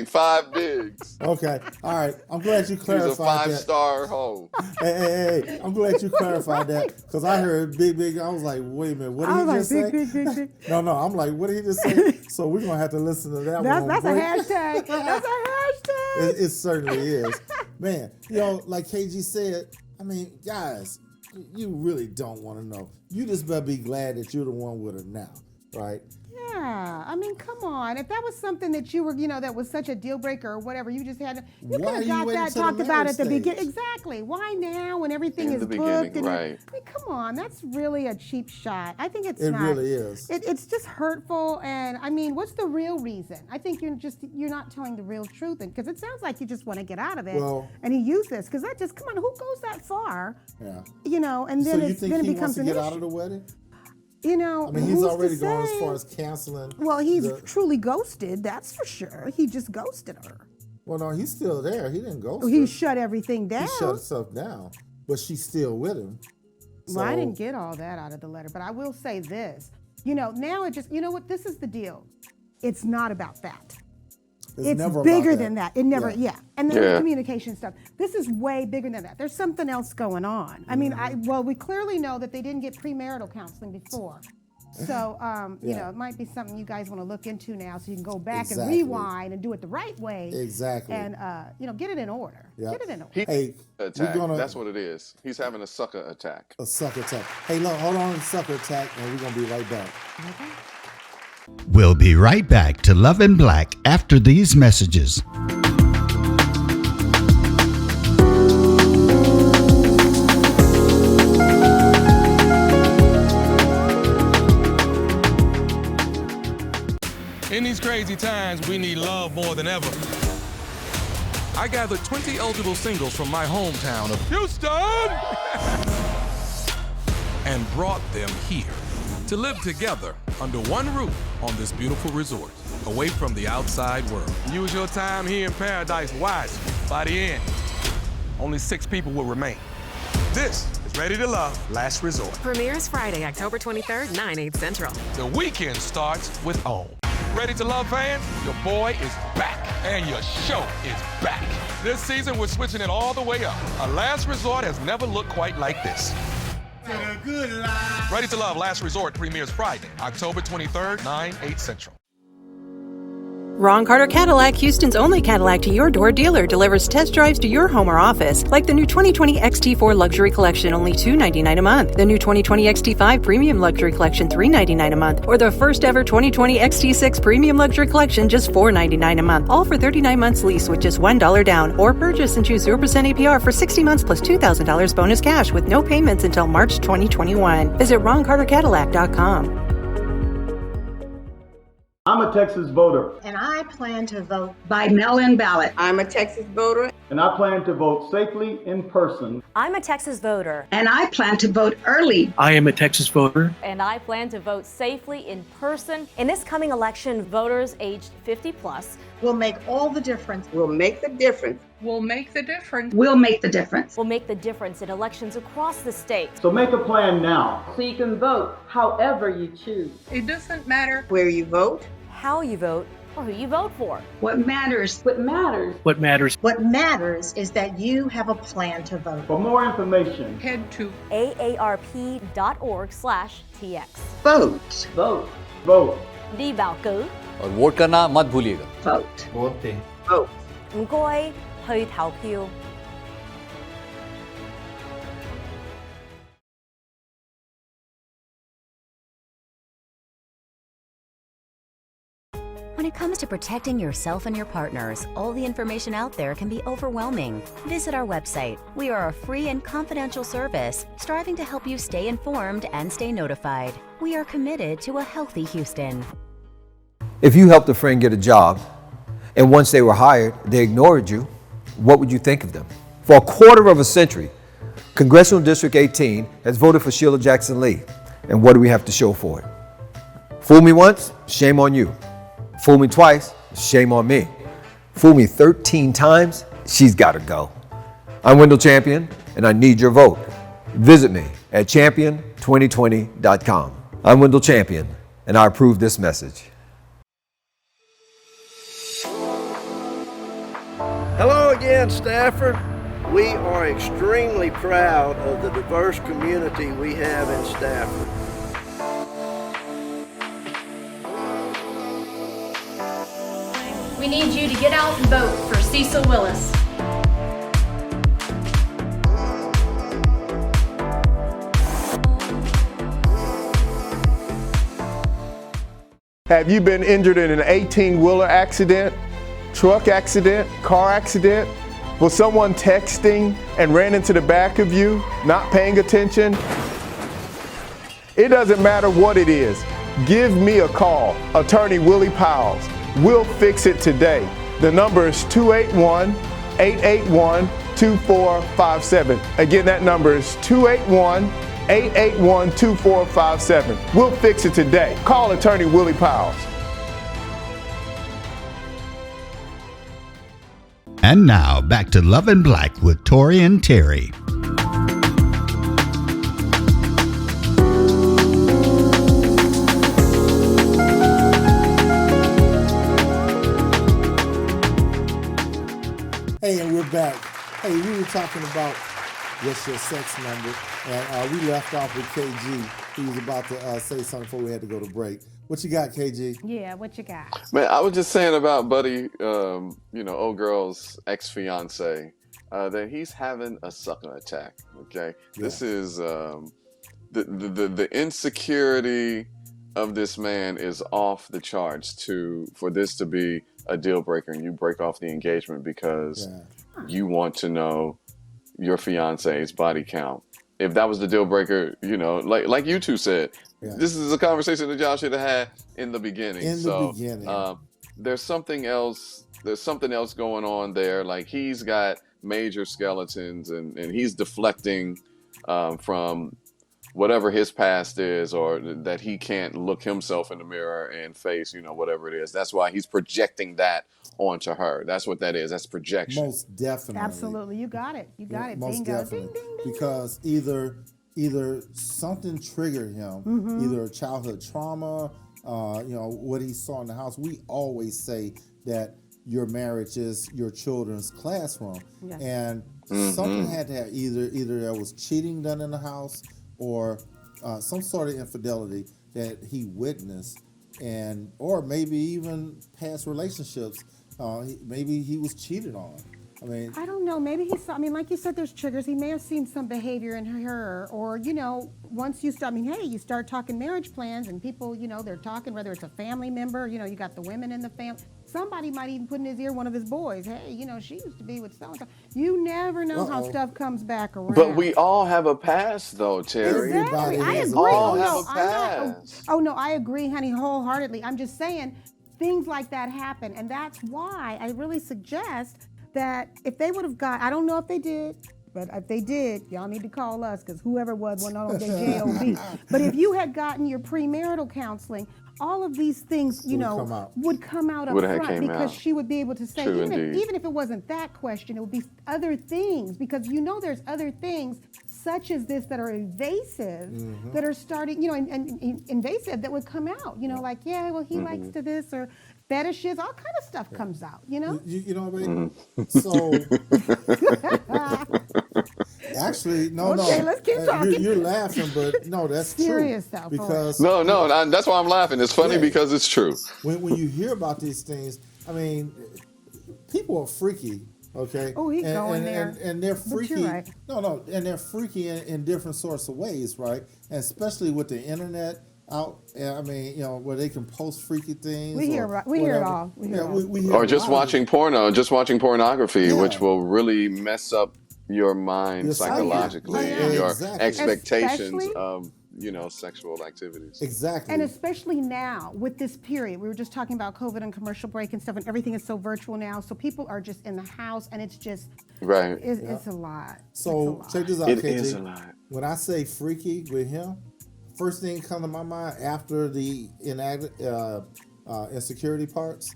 5 bigs. Okay, all right. I'm glad you clarified that. He's a 5-star hoe. Hey, I'm glad you clarified that because I heard big. I was like, wait a minute, what did he just say? Big. No, I'm like, what did he just say? So we're gonna have to listen to that one. That's a hashtag. That's a hashtag. It certainly is, man. Like KG said. I mean, guys. You really don't want to know. You just better be glad that you're the one with her now, right? Yeah, I mean, come on. If that was something that you were, that was such a deal breaker or whatever, you just had, you could have got that talked about at the beginning. Exactly. Why now when everything is booked? And right. I mean, come on, that's really a cheap shot. I think it's not. It really is. It's just hurtful. And I mean, what's the real reason? I think you're not telling the real truth, because it sounds like you just want to get out of it. Well, and he used this because that just, come on, who goes that far? Yeah. And then so you think then he it becomes wants to an get issue. out of the wedding? I mean, he's already gone as far as canceling. Well, he's truly ghosted, that's for sure. He just ghosted her. Well, no, he's still there. He didn't ghost her. He shut everything down. He shut himself down, but she's still with him. Well, I didn't get all that out of the letter, but I will say this. Now it just, what, this is the deal. It's not about that. It's bigger than that. It never, And then the communication stuff. This is way bigger than that. There's something else going on. I mean, we clearly know that they didn't get premarital counseling before. So, it might be something you guys want to look into now so you can go back and rewind and do it the right way. Exactly. And, get it in order. Yep. Get it in order. Hey, that's what it is. He's having a sucker attack. A sucker attack. Hey, look, hold on to the sucker attack, and we're going to be right back. Okay. We'll be right back to Love in Black after these messages. In these crazy times, we need love more than ever. I gathered 20 eligible singles from my hometown of Houston and brought them here to live together under one roof on this beautiful resort, away from the outside world. Use your time here in paradise wisely. By the end, only 6 people will remain. This is Ready to Love, Last Resort. Premieres Friday, October 23rd, 9/8 Central. The weekend starts with OWN. Ready to Love fans? Your boy is back, and your show is back. This season, we're switching it all the way up. A Last Resort has never looked quite like this. Ready to Love, Last Resort premieres Friday, October 23rd, 9/8 Central. Ron Carter Cadillac, Houston's only Cadillac to your door dealer, delivers test drives to your home or office, like the new 2020 XT4 Luxury Collection, only $299 a month. The new 2020 XT5 Premium Luxury Collection, $399 a month. Or the first ever 2020 XT6 Premium Luxury Collection, just $499 a month. All for 39 months lease with just $1 down. Or purchase and choose 0% APR for 60 months plus $2,000 bonus cash with no payments until March 2021. Visit RonCarterCadillac.com. I'm a Texas voter. And I plan to vote by mail-in ballot. I'm a Texas voter. And I plan to vote safely in person. I'm a Texas voter. And I plan to vote early. I am a Texas voter. And I plan to vote safely in person. In this coming election, voters aged 50 plus will make all the difference. Will make the difference. Will make the difference. Will make the difference. Will make the difference in elections across the state. So make a plan now. So you can vote however you choose. It doesn't matter where you vote, how you vote, or who you vote for. What matters? What matters? What matters? What matters is that you have a plan to vote. For more information, head to aarp.org/tx. Vote. Vote. Vote. Đi bầu cử. और vote करना मत भूलिएगा. Vote. Vote. Vote. 唔該，去投票。When it comes to protecting yourself and your partners, all the information out there can be overwhelming. Visit our website. We are a free and confidential service, striving to help you stay informed and stay notified. We are committed to a healthy Houston. If you helped a friend get a job, and once they were hired, they ignored you, what would you think of them? For a quarter of a century, Congressional District 18 has voted for Sheila Jackson Lee. And what do we have to show for it? Fool me once, shame on you. Fool me twice, shame on me. Fool me 13 times, she's gotta go. I'm Wendell Champion, and I need your vote. Visit me at champion2020.com. I'm Wendell Champion, and I approve this message. Hello again, Stafford. We are extremely proud of the diverse community we have in Stafford. We need you to get out and vote for Cecil Willis. Have you been injured in an 18-wheeler accident, truck accident, car accident? Was someone texting and ran into the back of you, not paying attention? It doesn't matter what it is. Give me a call, Attorney Willie Powles. We'll fix it today. The number is 281-881-2457. Again, that number is 281-881-2457. We'll fix it today. Call Attorney Willie Powles. And now, back to Love and Black with Tory and Teri. Hey, and we're back. Hey, we were talking about what's your sex number, and we left off with KG. He was about to say something before we had to go to break. What you got, KG? Yeah, what you got? Man, I was just saying about Buddy, old girl's ex-fiance, that he's having a sucker attack. Okay, yeah. This is the insecurity of this man is off the charts. For this to be a deal breaker, and you break off the engagement because you want to know your fiance's body count. If that was the deal breaker, like you two said, this is a conversation that y'all should have had in the beginning. There's something else. There's something else going on there. Like he's got major skeletons, and he's deflecting from whatever his past is, or that he can't look himself in the mirror and face, whatever it is. That's why he's projecting that onto her. That's what that is. That's projection. Most definitely. Absolutely. You got it. You got it. Most Bingo. definitely. Ding, ding, ding. Because either something triggered him, either a childhood trauma, what he saw in the house. We always say that your marriage is your children's classroom. Yes. And something had to have either there was cheating done in the house, or some sort of infidelity that he witnessed, or maybe even past relationships. Maybe he was cheated on. I don't know. Maybe he saw, like you said, there's triggers. He may have seen some behavior in her, or, once you start, you start talking marriage plans, and people, they're talking, whether it's a family member, you got the women in the family. Somebody might even put in his ear one of his boys. Hey, she used to be with so-and-so. You never know how stuff comes back around. But we all have a past, though, Terry. Exactly. I agree. All have a past. Oh, no, I agree, honey, wholeheartedly. I'm just saying things like that happen. And that's why I really suggest that if they would have I don't know if they did, but if they did, y'all need to call us, because whoever was went on their JOB. But if you had gotten your premarital counseling, all of these things, would come out up front, because she would be able to say, even if it wasn't that question, it would be other things, because there's other things such as this that are invasive, that are starting, and invasive that would come out, like, he likes to this, or fetishes, all kind of stuff comes out, You know what I mean? So, actually, no. Okay, let's keep talking. You're laughing, but no, that's serious true. Though, because no, that's why I'm laughing. It's funny because it's true. When you hear about these things, people are freaky. Okay. Oh, he's going there. And they're freaky. But you're right. No, and they're freaky in different sorts of ways, right? And especially with the internet out, where they can post freaky things. We hear it all. Or just watching pornography, which will really mess up your mind psychologically and your expectations of sexual activities. Exactly. And especially now with this period, we were just talking about COVID and commercial break and stuff, and everything is so virtual now. So people are just in the house, and it's just it's a lot. So check this out, KG. It is a lot. When I say freaky with him, first thing come to my mind after the insecurity parts,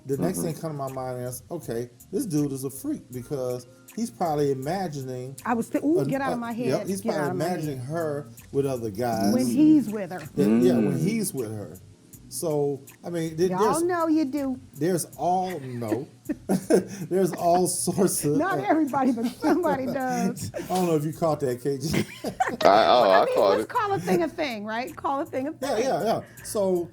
the next thing come to my mind is, okay, this dude is a freak, because he's probably imagining. Get out of my head. Yep, he's probably imagining her with other guys. When he's with her. When he's with her. So, y'all know you do. There's all sorts of. Not everybody, but somebody does. I don't know if you caught that, KG. I caught it. Let's call a thing a thing, right? Call a thing a thing. Yeah. So,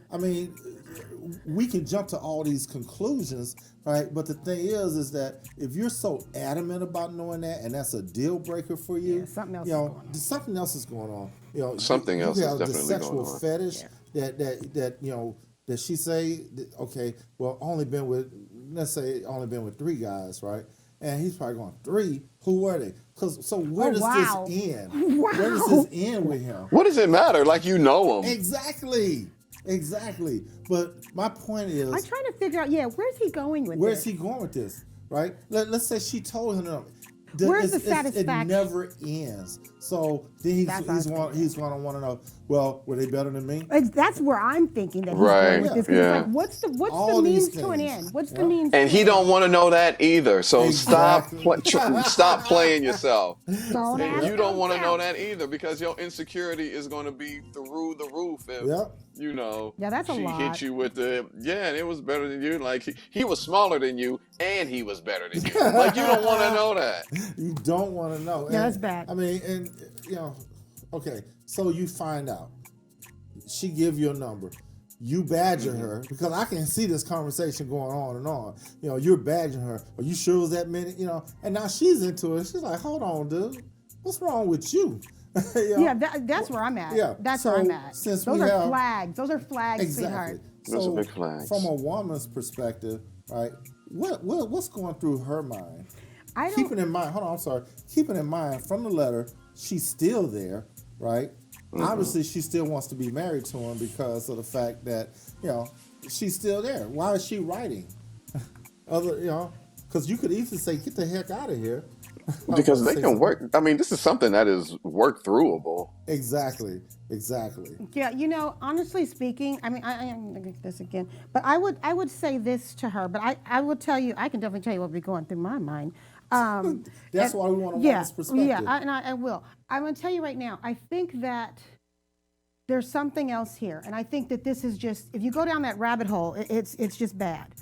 we can jump to all these conclusions, right? But the thing is that if you're so adamant about knowing that, and that's a deal breaker for you, something else something else is going on. Something else is definitely the sexual going on. fetish that Did she say, okay, well, let's say only been with 3 guys, right? And he's probably going, 3? Who were they? So where does this end? Wow. Where does this end with him? What does it matter? Like, you know him. Exactly. But my point is, I'm trying to figure out, where's he going with this? Where's he going with this, right? Let's say she told him, where's the satisfaction? It never ends. So then he's going to want to know, well, were they better than me? That's where I'm thinking that he's going with this. Yeah. It's like, what's the means to an end? What's the means? And he don't want to know that either. So stop playing yourself. And you don't want to know that either, because your insecurity is going to be through the roof. If, you know, that's a she lot. hit you with and it was better than you. Like, he was smaller than you, and he was better than you. Like, you don't want to know that. You don't want to know. Yeah, that's bad. I mean, and okay, so you find out. She give you a number. You badger her, because I can see this conversation going on and on. You're badgering her. Are you sure it was that many? And now she's into it. She's like, hold on, dude. What's wrong with you? That's where I'm at. Yeah, that's where I'm at. Those are flags. Those are flags, sweetheart. Those are big flags. From a woman's perspective, right? What's going through her mind? Keeping in mind from the letter, she's still there, right? Mm-hmm. Obviously, she still wants to be married to him because of the fact that she's still there. Why is she writing? Because you could easily say, "Get the heck out of here." Because they can work. I mean, this is something that is work throughable. Exactly. Yeah, honestly speaking, I mean, I am going to get this again, but I would say this to her, but I will tell you, I can definitely tell you what would be going through my mind. That's why we want to know this perspective. Yeah, I will. I'm going to tell you right now, I think that there's something else here. And I think that this is just, if you go down that rabbit hole, it's just bad,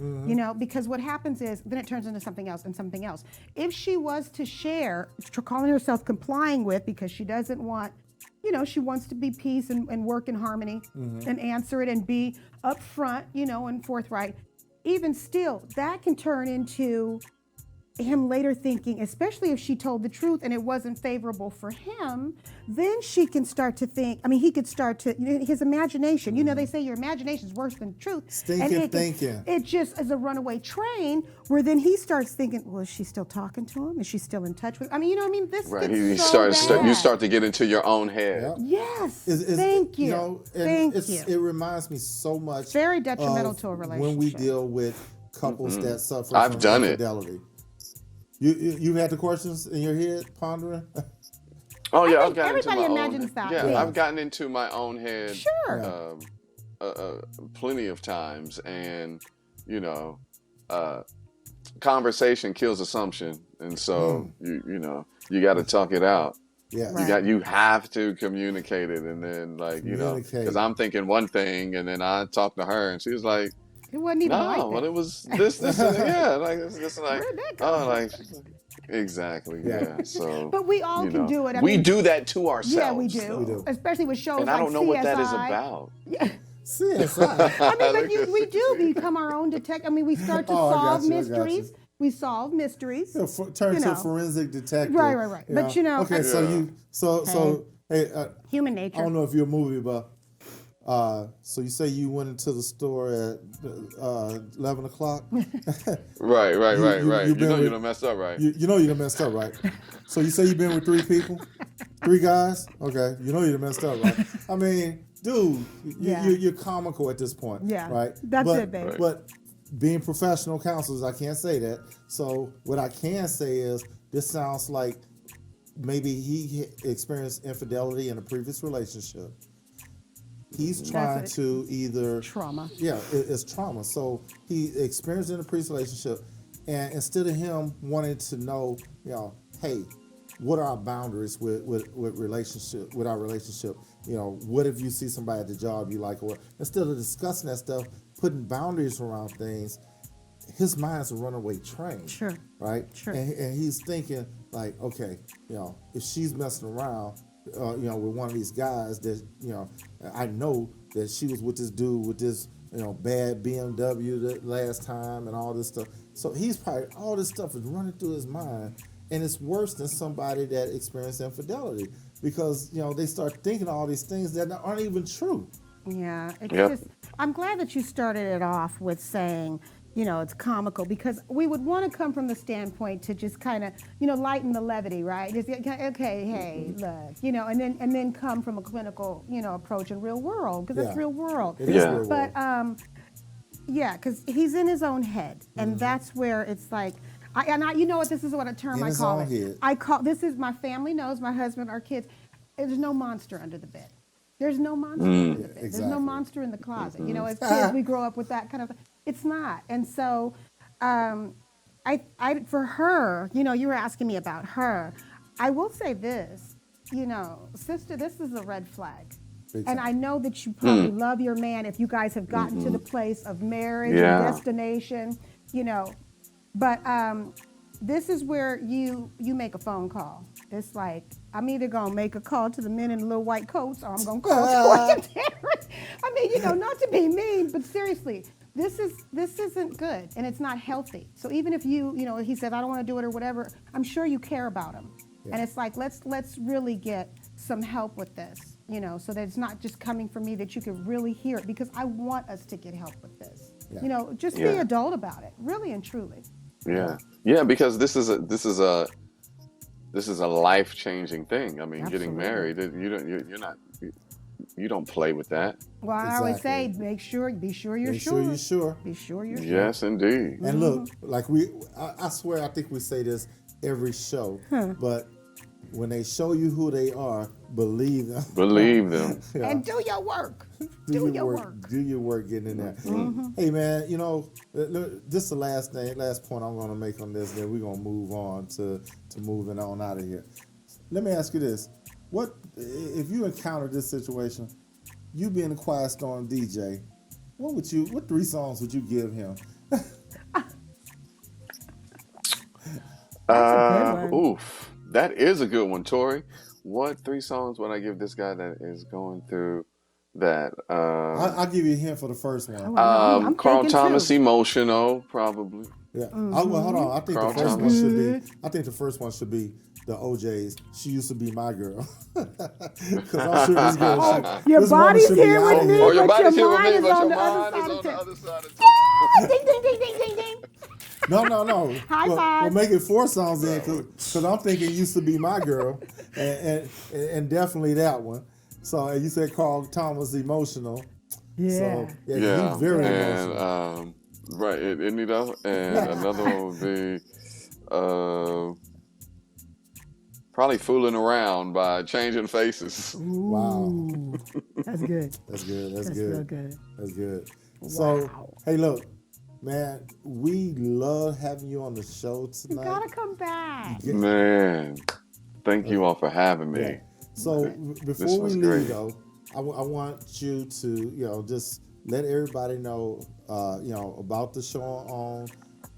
because what happens is then it turns into something else and something else. If she was to share, calling herself complying with, because she doesn't want, she wants to be peace and work in harmony and answer it and be upfront, and forthright. Even still, that can turn into him later thinking, especially if she told the truth and it wasn't favorable for him, then she can start to think, he could start to, his imagination, they say your imagination is worse than truth. Thinking. It just is a runaway train where then he starts thinking, well, is she still talking to him? Is she still in touch with him? This right. You start to get into your own head. Yes. Thank you. It reminds me so much. Very detrimental to a relationship. When we deal with couples that suffer I've from done infidelity. You had the questions in your head pondering? Oh yeah, I've gotten into my imagines own. That. Yeah, I've gotten into my own head. Sure. Plenty of times, and conversation kills assumption, and so you got to talk it out. Yeah. You have to communicate it, and then because I'm thinking one thing, and then I talk to her, and she was like, it wasn't even like that. Well, it was this, and this, exactly, yeah. So, but we all can do it. We do that to ourselves. Yeah, we do. Especially with shows and like I don't know CSI. what that is about. Yeah. CSI. We do become our own detective. We start to solve mysteries. We solve mysteries. Turn to forensic detective. Right. But Okay, so human nature. I don't know if you're a movie buff. So you say you went into the store at 11 o'clock? Right. You done messed up, right? You know you done messed up, right? So you say you've been with 3 people? 3 guys? Okay. You know you done messed up, right? Dude, you're comical at this point. Yeah. Right? That's it, baby. Right. But being professional counselors, I can't say that. So what I can say is this sounds like maybe he experienced infidelity in a previous relationship. He's trying to either trauma. Yeah, it's trauma. So he experienced in a previous relationship, and instead of him wanting to know, hey, what are our boundaries with our relationship? What if you see somebody at the job you like, or instead of discussing that stuff, putting boundaries around things, his mind's a runaway train. Sure. Right. Sure. And he's thinking like, okay, if she's messing around. With one of these guys that, I know that she was with this dude with this, bad BMW the last time and all this stuff. So he's probably, all this stuff is running through his mind, and it's worse than somebody that experienced infidelity because, they start thinking all these things that aren't even true. Yeah, I'm glad that you started it off with saying, you know, it's comical, because we would want to come from the standpoint to just kind of, you know, lighten the levity, right? Just, okay, hey, look, you know, and then come from a clinical, you know, approach in real world, because it's real world. It is real but world. yeah, because he's in his own head, and that's where it's like, you know what? This is what a term I call it. Head. I call this is my family knows, my husband, our kids. There's no monster under the bed. There's no monster under the bed. There's no monster in the closet. You know, as kids, we grow up with that kind of. It's not, and so, for her, you know, you were asking me about her. I will say this, you know, sister, this is a red flag. And I know that you probably love your man if you guys have gotten to the place of marriage and destination, you know. But this is where you make a phone call. It's like, I'm either going to make a call to the men in the little white coats, or I'm going to call Tory Teri. I mean, you know, not to be mean, but seriously, this isn't good, and it's not healthy. So even if you know, he said, I don't want to do it or whatever, I'm sure you care about him. And it's like, let's really get some help with this, you know, so that it's not just coming from me, that you can really hear it, because I want us to get help with this. You know, just be adult about it, really and truly. Yeah, because this is a life-changing thing. I mean, getting married, you don't play with that. Well, I always say, be sure you're sure. Be sure you're sure. Yes, indeed. And look, like I swear, I think we say this every show, but when they show you who they are, believe them. Believe them. And do your work. Do your work getting in there. Hey, man, you know, this is the last point I'm going to make on this, then we're going to move on to moving on out of here. Let me ask you this. What if you encountered this situation, you being a Quiet Storm DJ, what 3 songs would you give him? Oof, that is a good one, Tory. What 3 songs would I give this guy that is going through that? I'll give you a hint for the first one. Carl Thomas, Emotional, probably. Yeah. Well, hold on. I think the first one should be the OJ's. She used to be my girl. Because I'm sure this girl. Your body's here with me, your but body's your here with me, mind but is your on mind is on the other side of town. Ding, ding, ding, ding, ding, ding. No. High five. We'll make it 4 songs then, because I'm thinking used to be my girl, and definitely that one. So you said Carl Thomas, Emotional. Yeah. So, he's very emotional. And right, isn't he though? And another one would be probably Fooling Around by Changing Faces. Wow. That's good. That's good. That's real good. That's good. Wow. So, hey, look, man, we love having you on the show tonight. You gotta come back. Man, thank you all for having me. Yeah. So before we leave, though, I want you to, you know, just let everybody know, you know, about the show on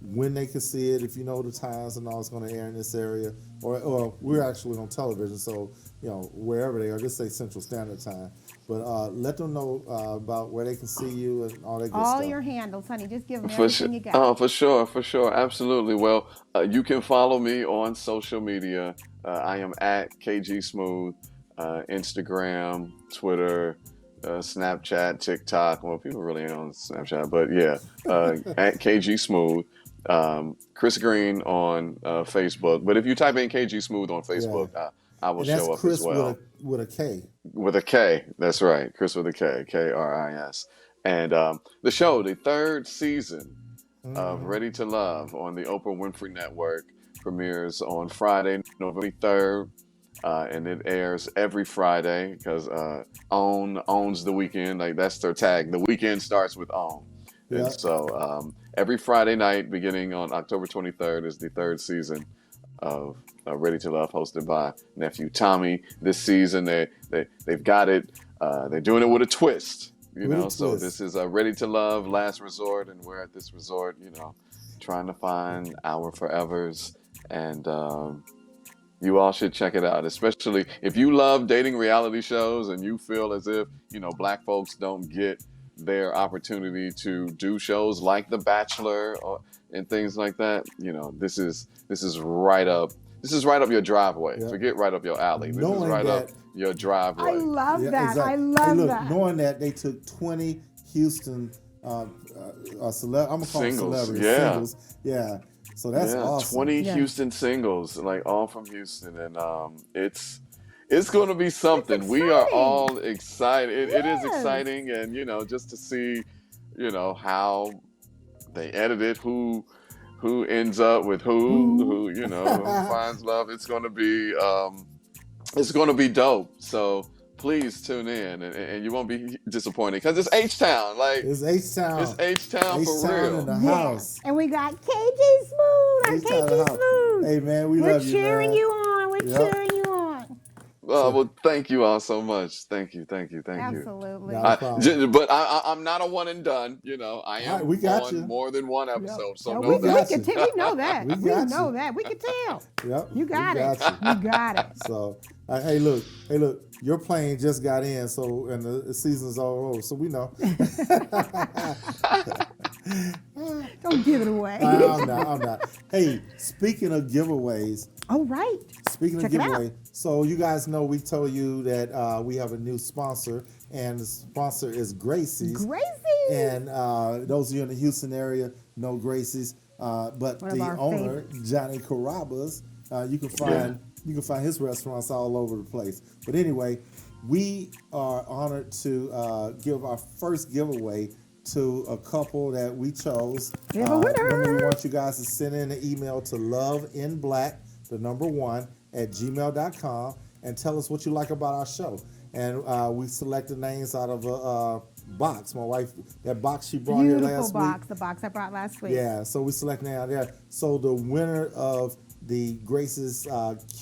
when they can see it, if you know the times and all it's going to air in this area, or we're actually on television, so, you know, wherever they are, just say Central Standard Time. But let them know about where they can see you and all that good stuff. All your handles, honey. Just give them everything you got. Oh, for sure. Absolutely. Well, you can follow me on social media. I am at KG Smooth, Instagram, Twitter, Snapchat, TikTok. Well, people really ain't on Snapchat, but yeah, at KG Smooth. Chris Green on Facebook. But if you type in KG Smooth on Facebook, I will show up Chris as well. With a K. With a K. That's right. Chris with a K. K-R-I-S. And the show, the 3rd season of Ready to Love on the Oprah Winfrey Network premieres on Friday, November 3rd. And it airs every Friday because owns the weekend. Like, that's their tag. The weekend starts with own. Yeah. And so every Friday night, beginning on October 23rd, is the 3rd season of Ready to Love, hosted by nephew Tommy. This season, they've got it. They're doing it with a twist, you know. So this is Ready to Love, Last Resort, and we're at this resort, you know, trying to find our forevers. And you all should check it out, especially if you love dating reality shows and you feel as if, you know, Black folks don't get their opportunity to do shows like The Bachelor and things like that. You know, this is right up your driveway. Yeah. Forget right up your alley. This is right up your driveway. I love that. Exactly. I love that. Knowing that they took 20 Houston I'm gonna call them celebrities. Yeah. Singles. Yeah. So that's awesome. 20 Houston singles, like all from Houston, and it's going to be something. We are all excited. It is exciting, and just to see, how they edit it, who ends up with who who finds love. It's going to be dope. So please tune in, and you won't be disappointed because it's H-Town. Like it's H-Town. It's H-Town for real. In the house. And we got KG Smooth. Our KG Smooth. Hey man, we love you. We're cheering you on. We're cheering you on. Well, thank you all so much. Thank you. Absolutely. But I'm not a one and done. I am on more than one episode. So we know that. We know that. We can tell. Yep. You got it. You got it. So, hey, look. Your plane just got in, and the season's all over. So we know. Don't give it away. I'm not. Hey, speaking of giveaways. Oh, right. Speaking of giveaway, so you guys know we told you that we have a new sponsor, and the sponsor is Gracie's. Gracie's. And those of you in the Houston area know Gracie's, but the owner, Johnny Carrabba's, you can find his restaurants all over the place. But anyway, we are honored to give our first giveaway to a couple that we chose. We have a winner. Remember, we want you guys to send in an email to loveinblack1@gmail.com and tell us what you like about our show. And we selected names out of a box. My wife, that box she brought here last week. The box I brought last week. Yeah, so we selected out there. So the winner of the Grace's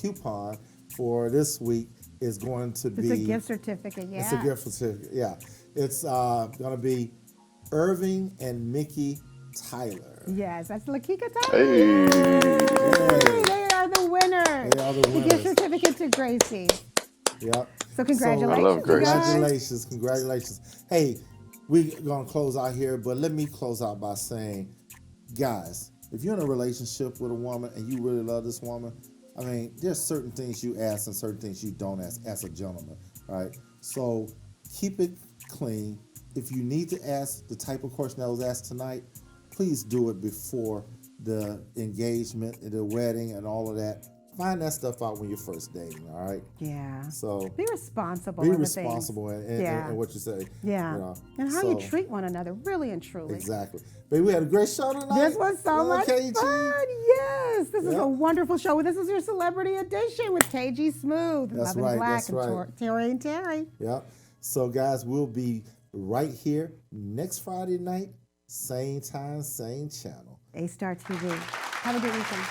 coupon for this week is going to be... It's a gift certificate, yeah. It's a gift certificate, yeah. It's going to be Irving and Mickey Tyler. Yes, that's Lakika Tyler. Hey. They are the winners. They are the winners. The gift certificate to Gracie. Yep. So congratulations. I love Gracie. Congratulations. Hey, we're going to close out here, but let me close out by saying, guys, if you're in a relationship with a woman and you really love this woman, I mean, there's certain things you ask and certain things you don't ask as a gentleman, right? So keep it clean. If you need to ask the type of question that was asked tonight, please do it before the engagement, the wedding, and all of that. Find that stuff out when you're first dating, all right? Yeah. So be responsible. Be responsible in what you say. Yeah. And how you treat one another, really and truly. Exactly. Baby, we had a great show tonight. This was so much fun. Yes. This is a wonderful show. This is your celebrity edition with KG Smooth, Love and Black, and Tory and Teri. Yep. So, guys, we'll be right here next Friday night, same time, same channel. A-Star TV. Have a good weekend.